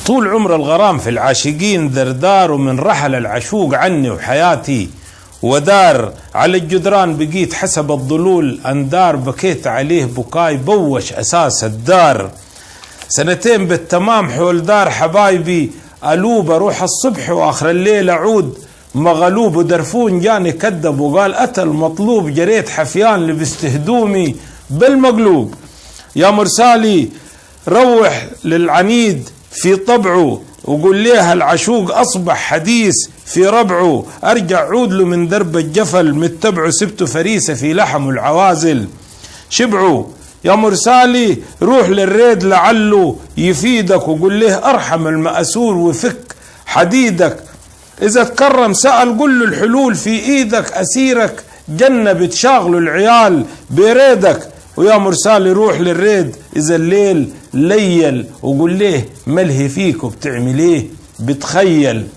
طول عمر الغرام في العاشقين دردار، ومن رحل العشوق عني وحياتي ودار، على الجدران بقيت حسب الضلول أندار، بكيت عليه بكاي بوش أساس الدار. سنتين بالتمام حول دار حبايبي ألوب، أروح الصبح وآخر الليل أعود مغلوب، ودرفون جاني كذب وقال أتى المطلوب، جريت حفيان لبست هدومي بالمقلوب. يا مرسالي روح للعنيد في طبعه، وقول ليه العشوق أصبح حديث في ربعه، أرجع عود له من درب الجفل متبعه، سبته فريسة في لحم العوازل شبعه. يا مرسالي روح للريد لعله يفيدك، وقول ليه أرحم المأسور وفك حديدك، إذا تكرم سأل قل له الحلول في إيدك، أسيرك جنة بتشاغلوا العيال بريدك. ويا مرسالي روح للريد إذا الليل ليل، وقول ليه ملهي فيك وبتعمل ايه بتخيل،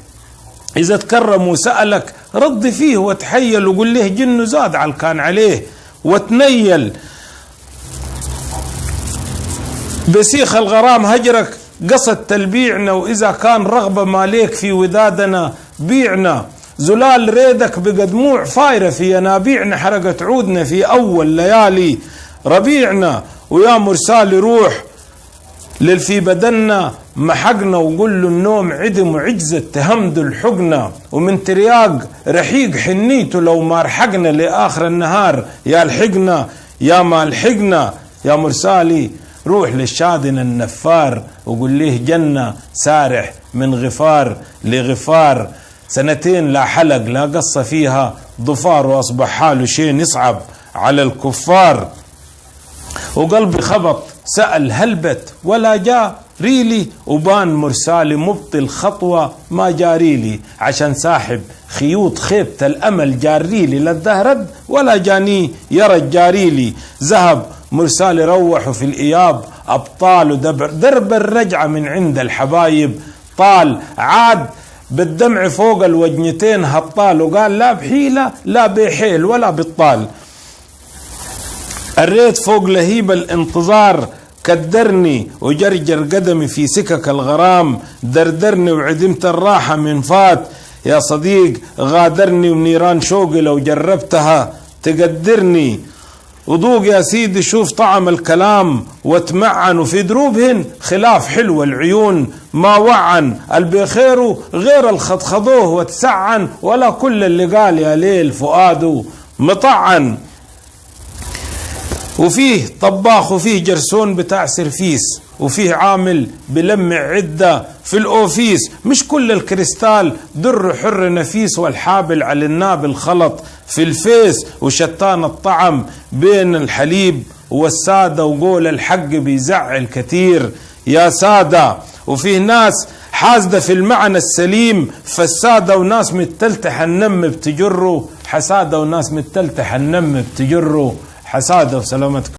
إذا تكرم وسألك رد فيه وتحيل، وقول ليه جنه زاد على كان عليه وتنيل. بسيخ الغرام هجرك قصد تلبيعنا، وإذا كان رغبة ماليك في ودادنا بيعنا، زلال ريدك بقدموع فايرة في ينابيعنا، حرقت عودنا في أول ليالي ربيعنا. ويا مرسالي روح للفي بدنا محقنا، وقول له النوم عدم وعجزة تهمد الحقنا، ومن ترياق رحيق حنيته لو ما رحقنا لآخر النهار يا الحقنا يا ما الحقنا. يا مرسالي روح للشادن النفار، وقول ليه جنة سارح من غفار لغفار، سنتين لا حلق لا قصة فيها ضفار، وأصبح حاله شيء يصعب على الكفار. وقلبي خبط سأل هلبت ولا جاء ريلي، وبان مرسالي مبطل خطوة ما جاريلي، عشان ساحب خيوط خيبة الأمل جاريلي، لا الدهرد ولا جاني يرى جاريلي. ذهب مرسالي روحوا في الإياب أبطال، ودرب الرجعة من عند الحبايب طال، عاد بالدمع فوق الوجنتين هطال، وقال لا بحيلة لا بحيل ولا بطال. الريت فوق لهيب الانتظار كدرني، وجرجر قدمي في سكك الغرام دردرني، وعدمت الراحة من فات يا صديق غادرني، ونيران شوقي لو جربتها تقدرني. وذوق يا سيدي شوف طعم الكلام واتمعن، وفي دروبهن خلاف حلو العيون ما وعن، البخير غير الخضخضوه وتسعن، ولا كل اللي قال يا ليل فؤاده مطعن. وفيه طباخ وفيه جرسون بتاع سرفيس، وفيه عامل بلمع عدة في الأوفيس، مش كل الكريستال در حر نفيس، والحابل على النابل خلط في الفيس، وشتان الطعم بين الحليب والسادة، وقول الحق بيزعل كتير يا سادة. وفيه ناس حاسدة في المعنى السليم فسادة، وناس متلتح النم بتجره حسادة، وناس متلتح النم بتجره حسادة. وسلامتك.